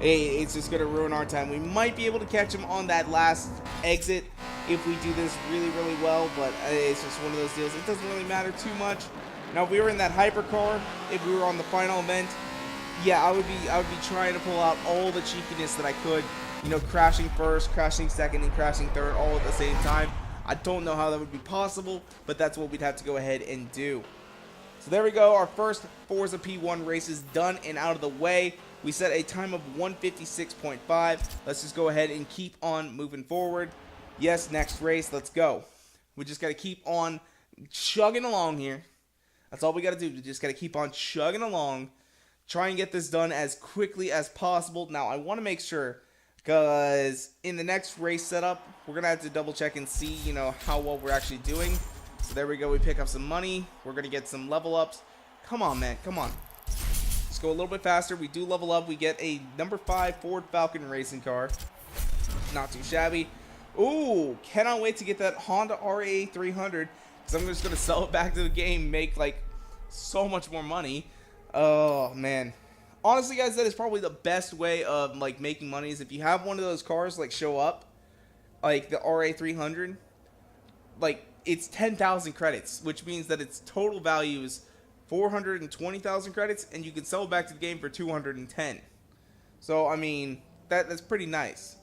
It's just going to ruin our time. We might be able to catch him on that last exit if we do this really, really well, but it's just one of those deals. It doesn't really matter too much. Now, if we were in that hypercar, if we were on the final event, yeah, I would be trying to pull out all the cheekiness that I could. You know, crashing 1st, crashing 2nd, and crashing 3rd all at the same time. I don't know how that would be possible, but that's what we'd have to go ahead and do. So there we go. Our first Forza P1 race is done and out of the way. We set a time of 1:56.5. Let's just go ahead and keep on moving forward. Yes, next race, let's go. We just got to keep on chugging along here. That's all we got to do. We just got to keep on chugging along. Try and get this done as quickly as possible. Now, I want to make sure, because in the next race setup, we're going to have to double check and see, you know, how well we're actually doing. So there we go. We pick up some money. We're going to get some level ups. Come on, man. Come on. Let's go a little bit faster. We do level up. We get a number 5 Ford Falcon racing car. Not too shabby. Ooh, cannot wait to get that Honda RA300. Because I'm just going to sell it back to the game, make like so much more money. Oh, man. Honestly, guys, that is probably the best way of like making money is if you have one of those cars like show up, like the RA300, like it's 10,000 credits, which means that its total value is 420,000 credits, and you can sell it back to the game for 210. So, I mean, that's pretty nice.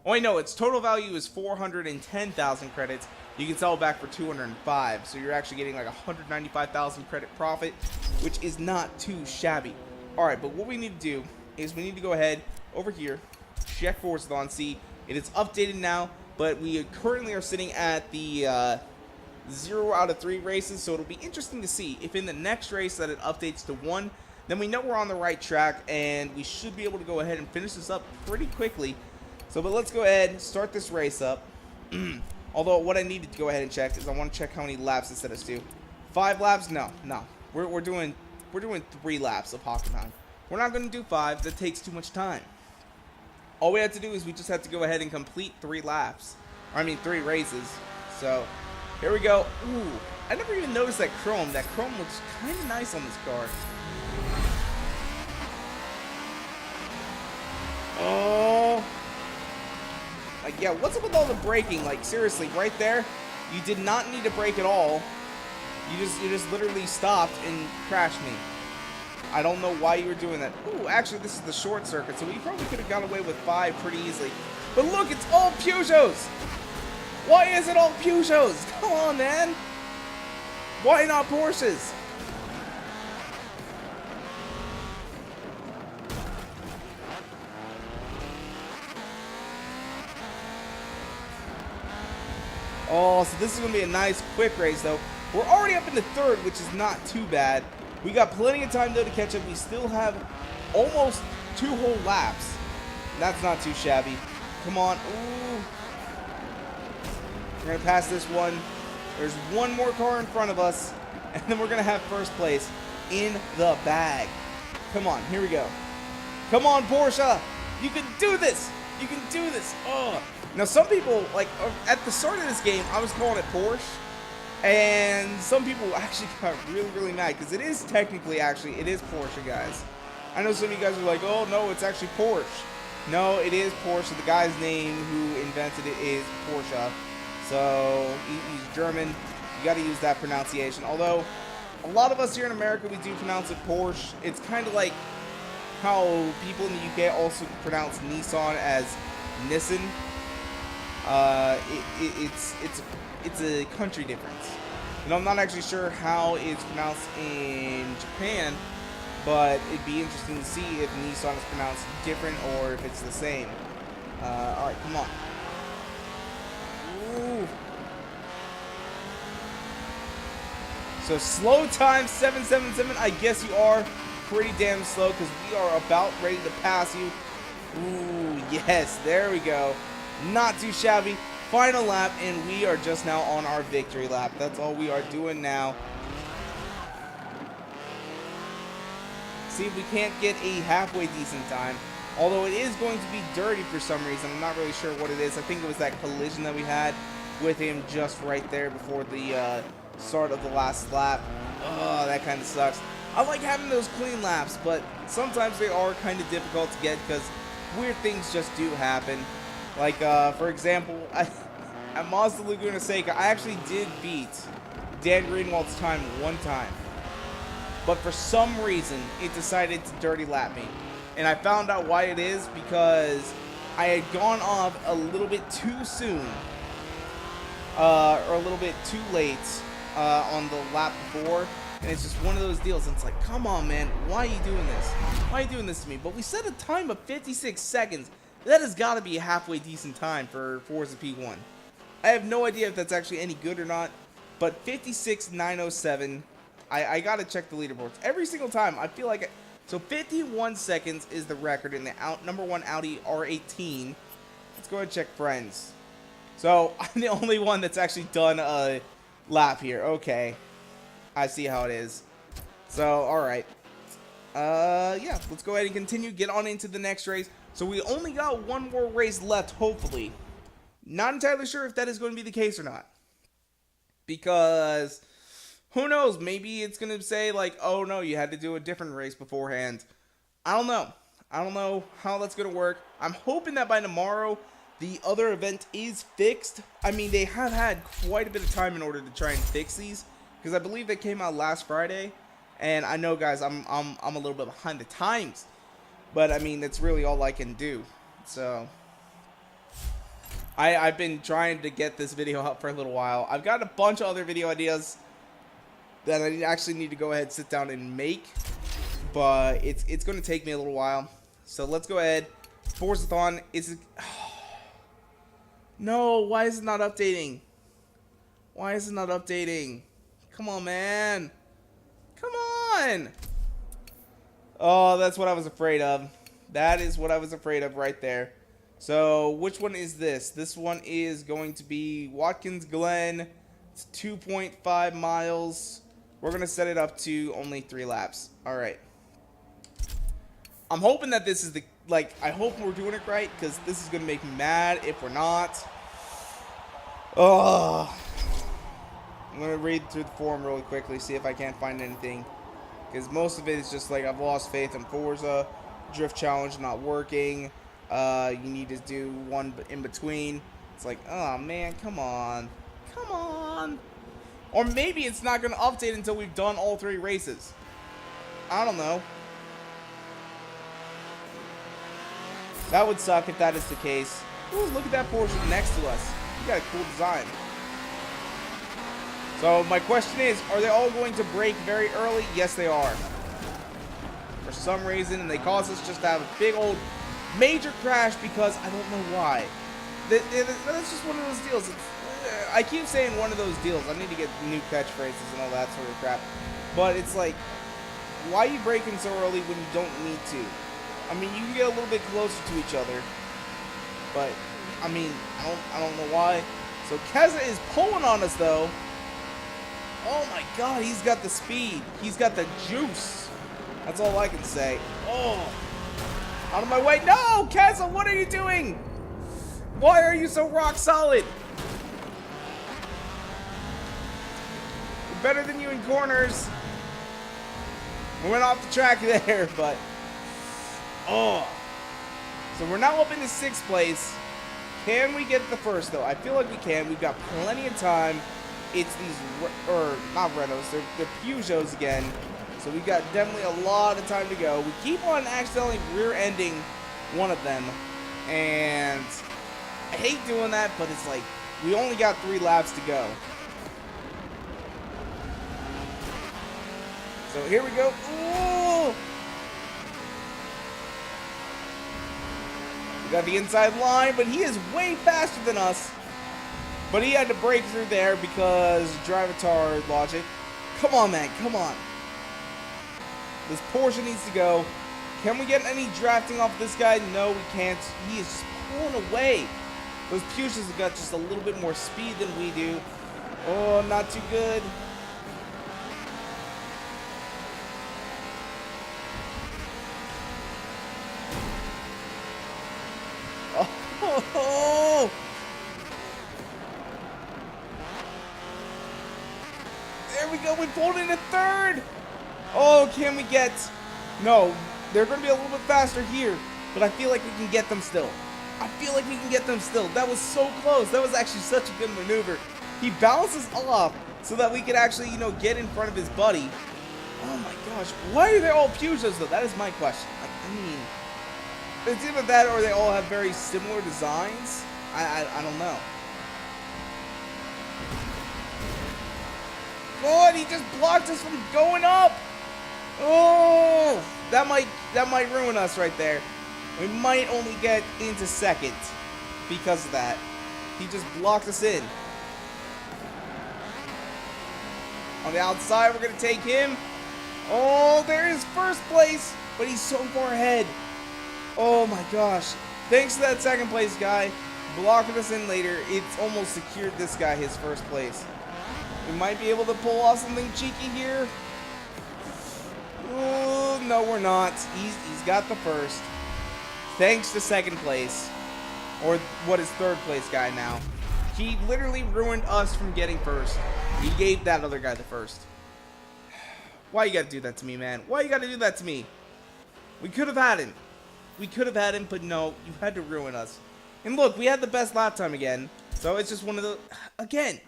Oh, I know, its total value is 410,000 credits. You can sell it back for 205, so you're actually getting like 195,000 credit profit, which is not too shabby. Alright, but what we need to do is we need to go ahead over here, check Forzathon, see it is updated now, but we currently are sitting at the 0 out of 3 races, so it'll be interesting to see if in the next race that it updates to 1, then we know we're on the right track, and we should be able to go ahead and finish this up pretty quickly. So, but let's go ahead and start this race up. Although, what I needed to go ahead and check is I want to check how many laps it set us to. 5 laps? No. We're doing 3 laps of hockey time. We're not going to do 5. That takes too much time. All we have to do is we just have to go ahead and complete 3 laps. I mean, 3 races. So, here we go. Ooh, I never even noticed that chrome. That chrome looks kind of nice on this car. Oh. Like, yeah, what's up with all the braking? Like, seriously, right there, you did not need to brake at all. You just literally stopped and crashed me. I don't know why you were doing that. Ooh, actually, this is the short circuit, so we probably could have got away with 5 pretty easily. But look, it's all Peugeots! Why is it all Peugeots? Come on, man! Why not Porsches? Oh, so this is going to be a nice, quick race, though. We're already up into 3rd, which is not too bad. We got plenty of time, though, to catch up. We still have almost 2 whole laps. That's not too shabby. Come on. Ooh. We're going to pass this one. There's one more car in front of us, and then we're going to have first place in the bag. Come on. Here we go. Come on, Porsche. You can do this. You can do this. Oh. Now, some people, like, at the start of this game, I was calling it Porsche, and some people actually got really, really mad, because it is technically, actually, it is Porsche, guys. I know some of you guys are like, oh, no, it's actually Porsche. No, it is Porsche. The guy's name who invented it is Porsche. So, he's German. You got to use that pronunciation. Although, a lot of us here in America, we do pronounce it Porsche. It's kind of like how people in the UK also pronounce Nissan as Nissan. It's a country difference. You know, I'm not actually sure how it's pronounced in Japan, but it'd be interesting to see if Nissan is pronounced different or if it's the same. Alright, come on. Ooh. So slow time 777. I guess you are pretty damn slow because we are about ready to pass you. Ooh, yes, there we go. Not too shabby. Final lap, and we are just now on our victory lap. That's all we are doing now. See if we can't get a halfway decent time. Although it is going to be dirty for some reason. I'm not really sure what it is. I think it was that collision that we had with him just right there before the start of the last lap. Oh, that kind of sucks. I like having those clean laps, but sometimes they are kind of difficult to get because weird things just do happen. Like, for example, at Mazda Laguna Seca, I actually did beat Dan Greenwald's time one time. But for some reason, it decided to dirty lap me. And I found out why it is because I had gone off a little bit too soon. Or a little bit too late on the lap before. And it's just one of those deals. And it's like, come on, man. Why are you doing this? Why are you doing this to me? But we set a time of 56 seconds. That has got to be a halfway decent time for Forza P1. I have no idea if that's actually any good or not. But 56.907. I got to check the leaderboards. Every single time, I feel like... So 51 seconds is the record in the number 1 Audi R18. Let's go ahead and check friends. So, I'm the only one that's actually done a lap here. Okay. I see how it is. So, alright. Yeah, let's go ahead and continue. Get on into the next race. So, we only got one more race left, hopefully. Not entirely sure if that is going to be the case or not. Because, who knows? Maybe it's going to say, like, oh, no, you had to do a different race beforehand. I don't know. I don't know how that's going to work. I'm hoping that by tomorrow, the other event is fixed. I mean, they have had quite a bit of time in order to try and fix these. Because I believe they came out last Friday. And I know, guys, I'm a little bit behind the times. But, I mean, that's really all I can do. So, I've been trying to get this video out for a little while. I've got a bunch of other video ideas that I actually need to go ahead and sit down and make. But it's going to take me a little while. So, let's go ahead. Forzathon is... No, why is it not updating? Why is it not updating? Come on, man. Come on. Oh, that's what I was afraid of. That is what I was afraid of right there. So, which one is this? This one is going to be Watkins Glen. It's 2.5 miles. We're going to set it up to only 3 laps. All right. I'm hoping that this is the... Like, I hope we're doing it right, because this is going to make me mad if we're not. Oh. I'm going to read through the forum really quickly, see if I can't find anything. Because most of it is just like, I've lost faith in Forza. Drift challenge not working. You need to do one in between. It's like, oh, man, come on. Come on. Or maybe it's not going to update until we've done all 3 races. I don't know. That would suck if that is the case. Ooh, look at that Porsche next to us. You got a cool design. So my question is, are they all going to brake very early? Yes, they are. For some reason, and they cause us just to have a big old major crash because I don't know why. That's just one of those deals. I keep saying one of those deals. I need to get new catchphrases and all that sort of crap. But it's like, why are you braking so early when you don't need to? I mean, you can get a little bit closer to each other, but I mean, I don't know why. So Keza is pulling on us though. Oh my God, he's got the speed. He's got the juice. That's all I can say. Oh, out of my way! No, Keza, what are you doing? Why are you so rock solid? We're better than you in corners. We went off the track there, but. Oh, so we're now up into 6th place. Can we get the first, though? I feel like we can. We've got plenty of time. It's these, or not Renaults, they're Peugeots again. So we've got definitely a lot of time to go. We keep on accidentally rear-ending one of them. And I hate doing that, but it's like, we only got 3 laps to go. So here we go. Ooh! We got the inside line, but he is way faster than us. But he had to break through there because driver logic. Come on, man. Come on. This Porsche needs to go. Can we get any drafting off this guy? No, we can't. He is just pulling away. Those Peugeots have got just a little bit more speed than we do. Oh, not too good. Oh! There we go. We pulled in a 3rd. Oh, can we get... No, they're going to be a little bit faster here, but I feel like we can get them still. I feel like we can get them still. That was so close. That was actually such a good maneuver. He balances off so that we could actually, you know, get in front of his buddy. Oh my gosh. Why are they all Peugeots, though? That is my question. Like, I mean... It's either that or they all have very similar designs. I don't know. God, he just blocked us from going up. Oh, that might ruin us right there. We might only get into second because of that. He just blocked us in. On the outside, we're going to take him. Oh, there is first place, but he's so far ahead. Oh my gosh. Thanks to that second place guy blocking us in later, it's almost secured this guy his first place. We might be able to pull off something cheeky here. Oh, no, we're not. He's got the first. Thanks to second place. Or what is third place guy now. He literally ruined us from getting first. He gave that other guy the first. Why you gotta do that to me, man? Why you gotta do that to me? We could have had him. We could have had him, but no, you had to ruin us. And look, we had the best lap time again. So it's just one of the... Again.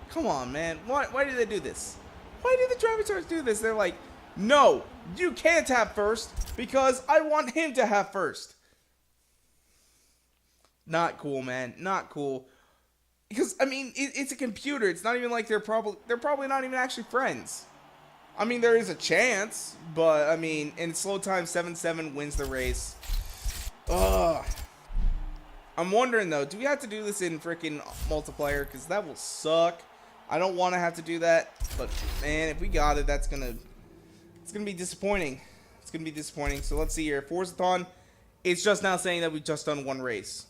Come on, man. Why do they do this? Why do the drivers do this? They're like, no, you can't have first because I want him to have first. Not cool, man. Not cool. Because, I mean, it's a computer. It's not even like they're probably not even actually friends. I mean, there is a chance, but, I mean, in slow time, 7-7 wins the race. Ugh. I'm wondering, though, do we have to do this in freaking multiplayer? Because that will suck. I don't want to have to do that, but, man, if we got it, it's going to be disappointing. It's going to be disappointing. So, let's see here. Forzathon, it's just now saying that we've just done one race.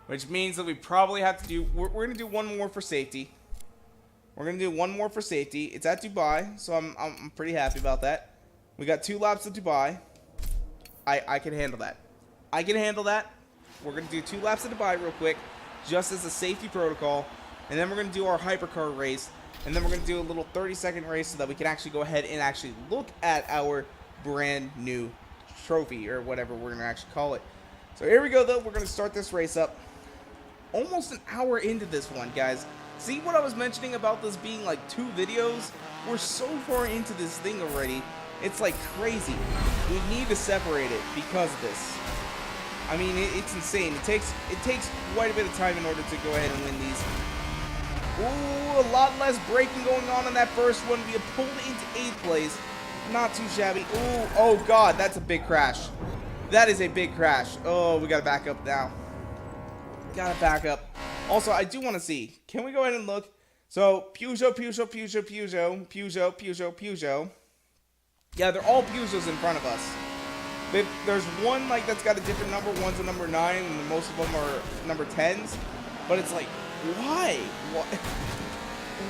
Which means that we probably have to do... We're going to do one more for safety. We're going to do one more for safety. It's at Dubai, so I'm pretty happy about that. We got 2 laps of Dubai. I can handle that. I can handle that. We're going to do 2 laps of Dubai real quick, just as a safety protocol. And then we're going to do our hypercar race. And then we're going to do a little 30-second race so that we can actually go ahead and actually look at our brand new trophy, or whatever we're going to actually call it. So here we go, though. We're going to start this race up. Almost an hour into this one, guys. See what I was mentioning about this being like 2 videos? We're so far into this thing already. It's like crazy. We need to separate it because of this. I mean, it's insane. It takes quite a bit of time in order to go ahead and win these. Ooh, a lot less braking going on in that first one. We have pulled into 8th place. Not too shabby. Ooh, oh god, that's a big crash. That is a big crash. Oh, we gotta back up now. Gotta back up. Also, I do want to see. Can we go ahead and look? So, Peugeot. Yeah, they're all Peugeots in front of us. There's one like that's got a different number. One's a number 9, and most of them are number 10s. But it's like, why?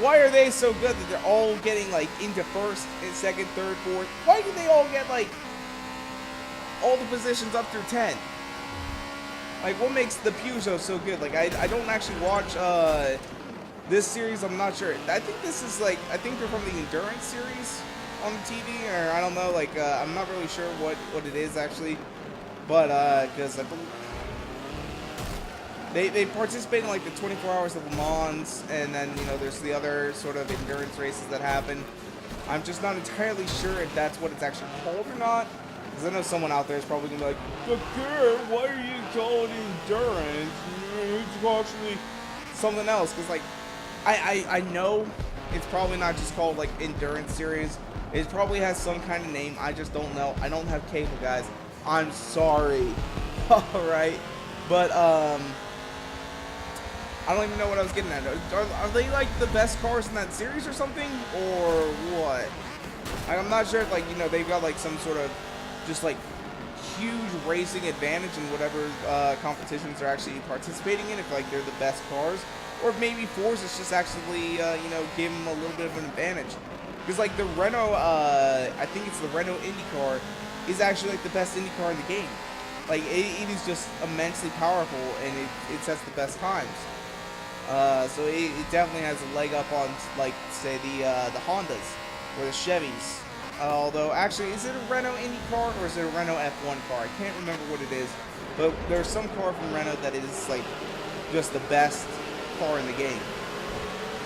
Why are they so good that they're all getting like into first, and second, third, fourth? Why do they all get like all the positions up through 10? Like, what makes the Peugeot so good? Like, I don't actually watch this series. I'm not sure. I think this is like, I think they're from the Endurance series on the TV, or I don't know. Like, I'm not really sure what it is actually, but because I believe they participate in like the 24 Hours of Le Mans, and then there's the other sort of endurance races that happen. I'm just not entirely sure if that's what it's actually called or not. Because I know someone out there is probably going to be like, but Kurt, why are you calling it endurance? It's actually something else. Because, like, I know it's probably not just called, like, endurance series. It probably has some kind of name. I just don't know. I don't have cable, guys. I'm sorry. Alright. But, I don't even know what I was getting at. Are they, like, the best cars in that series or something? Or what? I'm not sure if, like, they've got, like, some sort of just like huge racing advantage in whatever competitions they're actually participating in, if like they're the best cars, or if maybe Forza's just actually give them a little bit of an advantage. Because like the Renault, I think it's the Renault IndyCar, is actually like the best IndyCar in the game. Like it is just immensely powerful, and it sets the best times. So it definitely has a leg up on like say the Hondas or the Chevys. Although, actually, is it a Renault Indy car or is it a Renault F1 car? I can't remember what it is. But there's some car from Renault that is, like, just the best car in the game.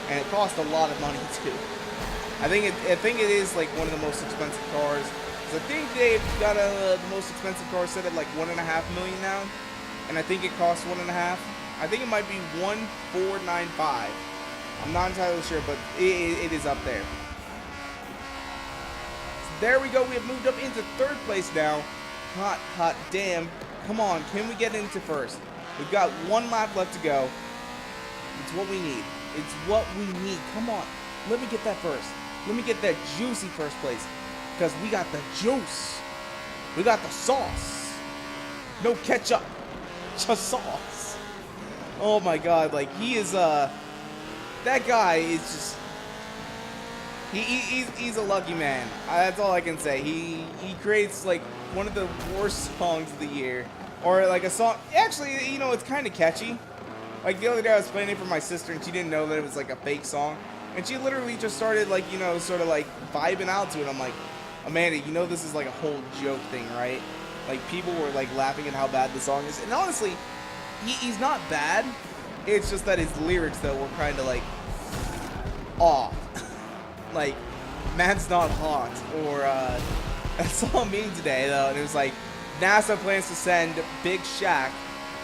And it costs a lot of money, too. I think it is, like, one of the most expensive cars. Because I think they've got the most expensive car set at, like, $1.5 million now. And I think it costs $1.5 million. I think it might be 1495. I'm not entirely sure, but it is up there. So there we go. We have moved up into third place now. Hot damn. Come on, can we get into first? We've got one lap left to go. It's what we need. It's what we need. Come on. Let me get that first. Let me get that juicy first place. Because we got the juice. We got the sauce. No ketchup. Just sauce. Oh my god. Like, he is, that guy is just... He's a lucky man. That's all I can say. He creates, like, one of the worst songs of the year. Or, like, a song... Actually, you know, it's kind of catchy. Like, the other day I was playing it for my sister, and she didn't know that it was, like, a fake song. And she literally just started, like, you know, sort of, like, vibing out to it. I'm like, Amanda, you know this is, like, a whole joke thing, right? Like, people were, like, laughing at how bad the song is. And honestly, he's not bad. It's just that his lyrics, though, were kind of, like, off. Like, man's not hot. Or, I saw a meme today, though, and it was like, NASA plans to send Big Shaq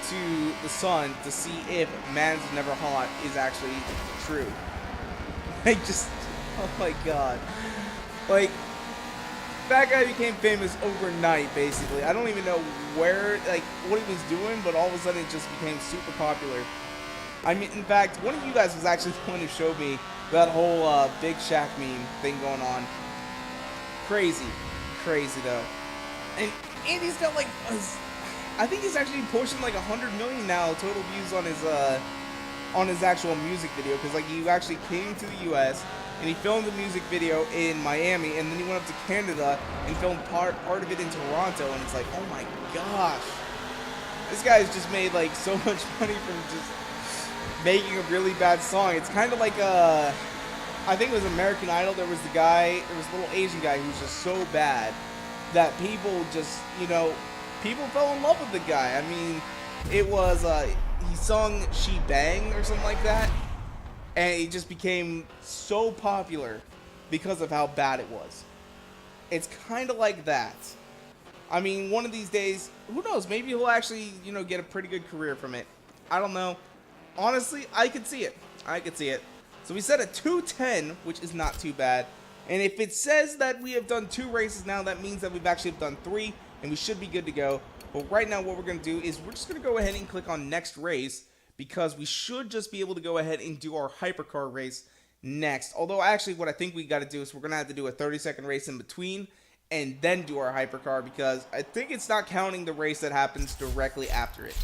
to the sun to see if man's never hot is actually true. Like, just, oh my god. Like, that guy became famous overnight, basically. I don't even know where, like, what he was doing, but all of a sudden it just became super popular. I mean, in fact, one of you guys was actually the one who showed me that whole Big Shaq meme thing going on. Crazy. Crazy, though. And he's got, like, I think he's actually pushing, like, 100 million now total views on his actual music video. Because, like, he actually came to the U.S., and he filmed the music video in Miami, and then he went up to Canada and filmed part of it in Toronto, and it's like, oh my gosh. This guy's just made, like, so much money from just making a really bad song. It's kind of like, I think it was American Idol. There was a little Asian guy who was just so bad that people just, you know, people fell in love with the guy. I mean, it was, he sung She Bang or something like that, and it just became so popular because of how bad it was. It's kind of like that. I mean, one of these days, who knows, maybe he'll actually, you know, get a pretty good career from it. I don't know. Honestly, I could see it. I could see it. So we set a 210, which is not too bad. And if it says that we have done 2 races now, that means that we've actually done 3, and we should be good to go. But right now, what we're going to do is we're just going to go ahead and click on next race, because we should just be able to go ahead and do our hypercar race next. Although, actually, what I think we got to do is we're going to have to do a 30-second race in between, and then do our hypercar, because I think it's not counting the race that happens directly after it.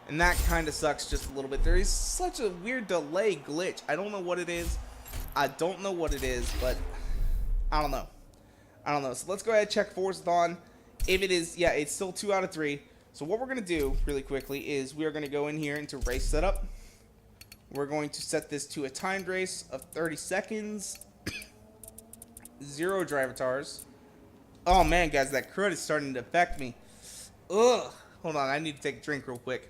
And that kind of sucks just a little bit. There is such a weird delay glitch. I don't know what it is. I don't know what it is, but I don't know. I don't know. So let's go ahead and check Forzathon. If it is, yeah, it's still 2 out of 3. So what we're going to do really quickly is we are going to go in here into race setup. We're going to set this to a timed race of 30 seconds. 0 driver tars. Oh man, guys, that crud is starting to affect me. Ugh. Hold on, I need to take a drink real quick.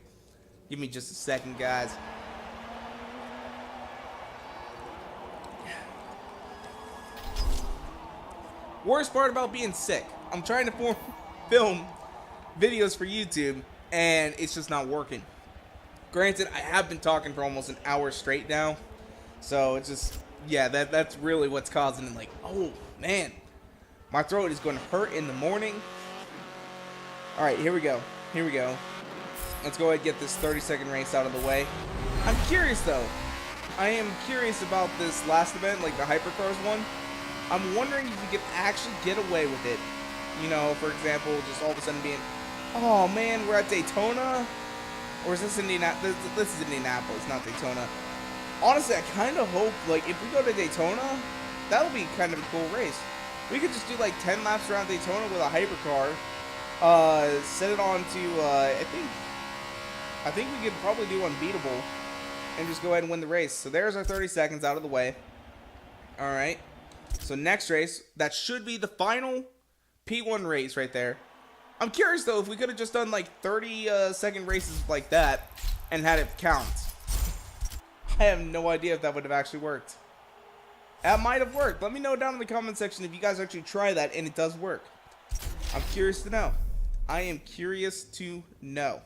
Give me just a second, guys. Worst part about being sick, I'm trying to film videos for YouTube, and it's just not working. Granted, I have been talking for almost an hour straight now, so it's just, yeah, that's really what's causing it. Like, oh man, my throat is going to hurt in the morning. All right, here we go. Here we go. Let's go ahead and get this 30-second race out of the way. I'm curious, though. I am curious about this last event, like the Hypercars one. I'm wondering if you can actually get away with it. You know, for example, just all of a sudden being, oh man, we're at Daytona? Or is this Indianapolis? This is Indianapolis, not Daytona. Honestly, I kind of hope, like, if we go to Daytona, that'll be kind of a cool race. We could just do, like, 10 laps around Daytona with a Hypercar. Set it on to, I think we could probably do unbeatable and just go ahead and win the race. So there's our 30 seconds out of the way. All right. So next race, that should be the final P1 race right there. I'm curious, though, if we could have just done, like, 30-second races like that and had it count. I have no idea if that would have actually worked. That might have worked. Let me know down in the comment section if you guys actually try that and it does work. I'm curious to know. I am curious to know.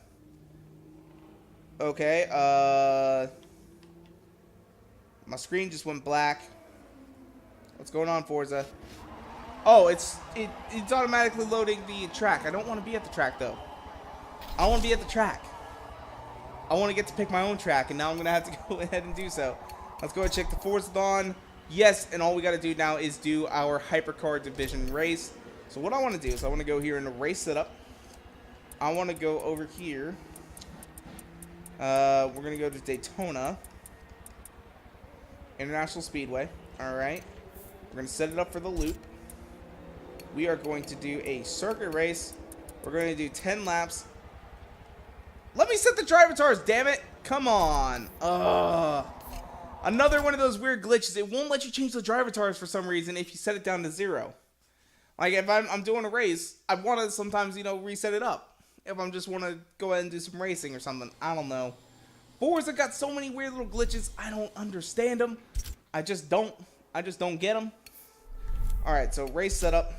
Okay, my screen just went black. What's going on, Forza? Oh, it's automatically loading the track. I don't want to be at the track, though. I don't want to be at the track. I want to get to pick my own track, and now I'm going to have to go ahead and do so. Let's go and check the Forzathon. Yes, and all we got to do now is do our hypercar division race. So what I want to do is I want to go here in the race setup. I want to go over here. We're going to go to Daytona International Speedway. All right. We're going to set it up for the loop. We are going to do a circuit race. We're going to do 10 laps. Let me set the driver tires, damn it. Come on. Another one of those weird glitches. It won't let you change the driver tires for some reason if you set it down to 0. Like, if I'm doing a race, I want to sometimes, reset it up. If I just want to go ahead and do some racing or something. I don't know. Forza got so many weird little glitches. I don't understand them. I just don't get them. Alright, so race setup.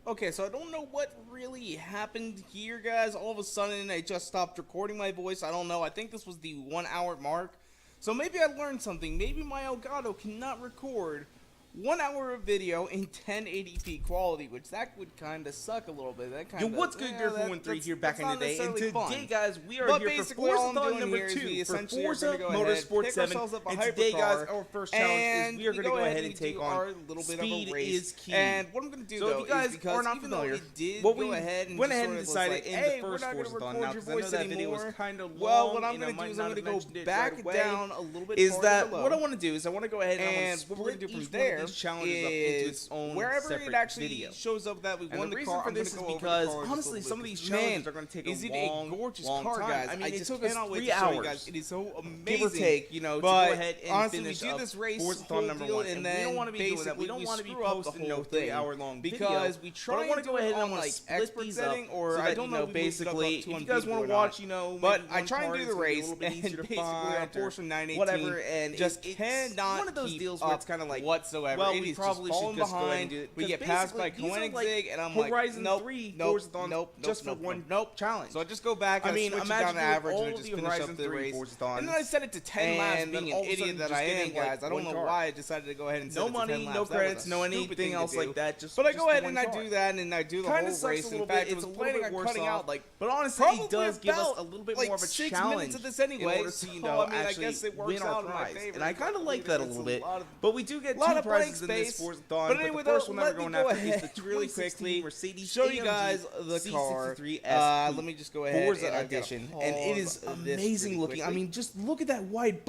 Okay, so I don't know what really happened here, guys. All of a sudden, I just stopped recording my voice. I don't know. I think this was the 1 hour mark. So maybe I learned something. Maybe my Elgato cannot record 1 hour of video in 1080p quality, which that would kind of suck a little bit. That kind of. Yo, what's good, Griffin13 here back in the day, and today, guys, we are here for Forzathon number 2 for Forza Motorsport 7. And today, guys, our first challenge is we are going to go ahead and take on Speed is Key. And what I'm going to do, though, is because are not familiar, what we went ahead and decided in the first Forzathon, now because I know that video was kind of long. Well, what I'm going to do is I'm going to go back down a little bit. Is that what I want to do? Is I want to go ahead and split each one of these challenges up into its own wherever it actually video. Shows up that we won the car. For this is because honestly, some of these challenges are going to take a long car, guys. I mean, it took us 3 hours. It is so amazing, give or take, to go ahead and finish up this race Forzathon number 1. And we don't want to be doing that. We don't want to be posting no 3-hour-long because we try. I want to go ahead and I want to split these up, or I don't know. Basically, if you guys want to watch, but I try and do the race, and basically on Porsche 918, whatever, and just cannot one of those deals where it's kind of like whatsoever. Well, we probably should just go ahead and do it. We get passed by Koenigsegg, and I'm like, Horizon 3, nope, just for one challenge. So I just go back and switch it down to average and just finish up the race. And then I set it to 10 laps, being an idiot that I am, guys. I don't know why I decided to go ahead and set it to 10 laps. No money, no credits, no anything else like that. But I go ahead and I do that, and I do the whole race. In fact, I was planning on cutting out, but honestly, it does give us a little bit more of a challenge of this anyway. In order to, actually win our prize. And I kind of like that a little bit. But we do get 2 prizes in this Forzathon. But anyway, the first one that we're going after is the really quickly Mercedes show you guys the car. Let me just go ahead. Forza edition, and it is amazing looking. I mean, just look at that wide.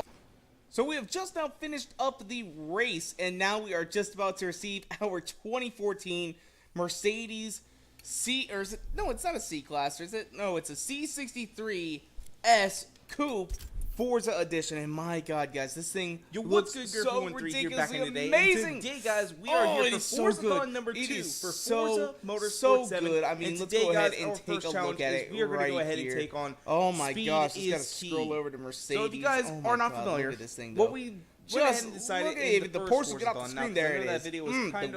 So we have just now finished up the race, and now we are just about to receive our 2014 Mercedes C, or is it? No, it's not a C class, is it? No, it's a C63 S Coupe Forza edition, and my God, guys, this thing looks so ridiculously amazing. Today, guys, we are here for Forzathon number 2 for Forza Motorsport 7. I mean, let's go ahead and take a look at it. We are going to go ahead and take on. Oh my gosh, just gotta scroll over to Mercedes. So if you guys are not familiar, what we just look at the Porsche get off the screen. There it is. The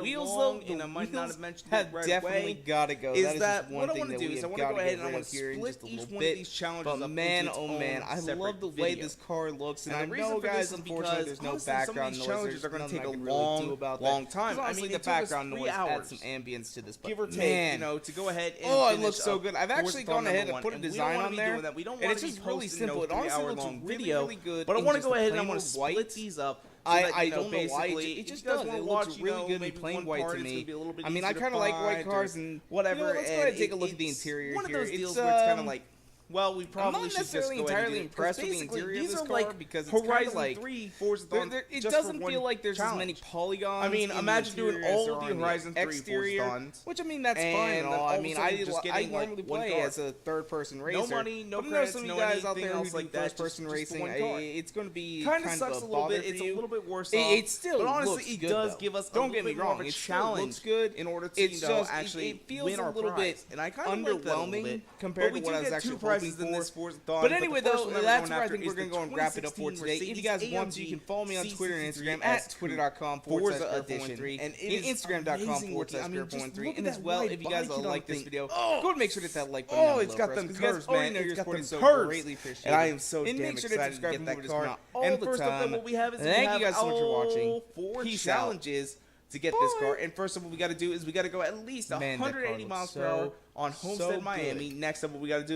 wheels, though, I might not have mentioned it right definitely got to go. Is that what I want to do? Is I want to go ahead and I want to split each one of these challenges up. Man, oh man, I love the way this car looks, and I know, guys, unfortunately, there's no background noise. Challenges are going to take a long time. I mean, the background noise adds some ambience to this. Give or take, to go ahead and oh, it looks so good. I've actually gone ahead and put a design on there, and it's just really simple. It honestly looks really good. But I want to go ahead and I want to split these up. I don't know why it just does. It looks really good in plain white to me. I mean, I kind of like white cars and whatever. Let's go ahead and take a look at the interior here. One of those deals where it's kind of like, well, we probably should just go ahead and do it. I'm not necessarily entirely impressed with the interior of this car because it's kind of like it doesn't feel like there's as many polygons. I mean, imagine doing all of the Horizon 3 exterior, which I mean that's fine. I mean, I normally play as a third-person racer. No money, no credits, no anything else like that. Some of you guys out there who do first-person racing, it's going to be kind of sucks a little bit. It's a little bit worse. It still, but honestly, it does give us a little bit more of a challenge in order to actually win our prize. And I kind of like that a little bit compared to what I was actually prices in this Forzathon. But anyway, though, that's where I after think we're is going to the go and wrap it up for today. If you guys want to, you can follow me on Twitter and Instagram at twitter.com/Forza413 and Instagram.com/Forza413. And as well, if you guys like this video, go and make sure to hit that like button. Oh, it's got them curves, man. It's got them curves. And I am so damn excited to get that car. And first up, what we have is thank you guys so much for watching. 4 challenges to get this car. And first up, what we got to do is we got to go at least 180 miles per hour on Homestead, Miami. Next up, what we got to do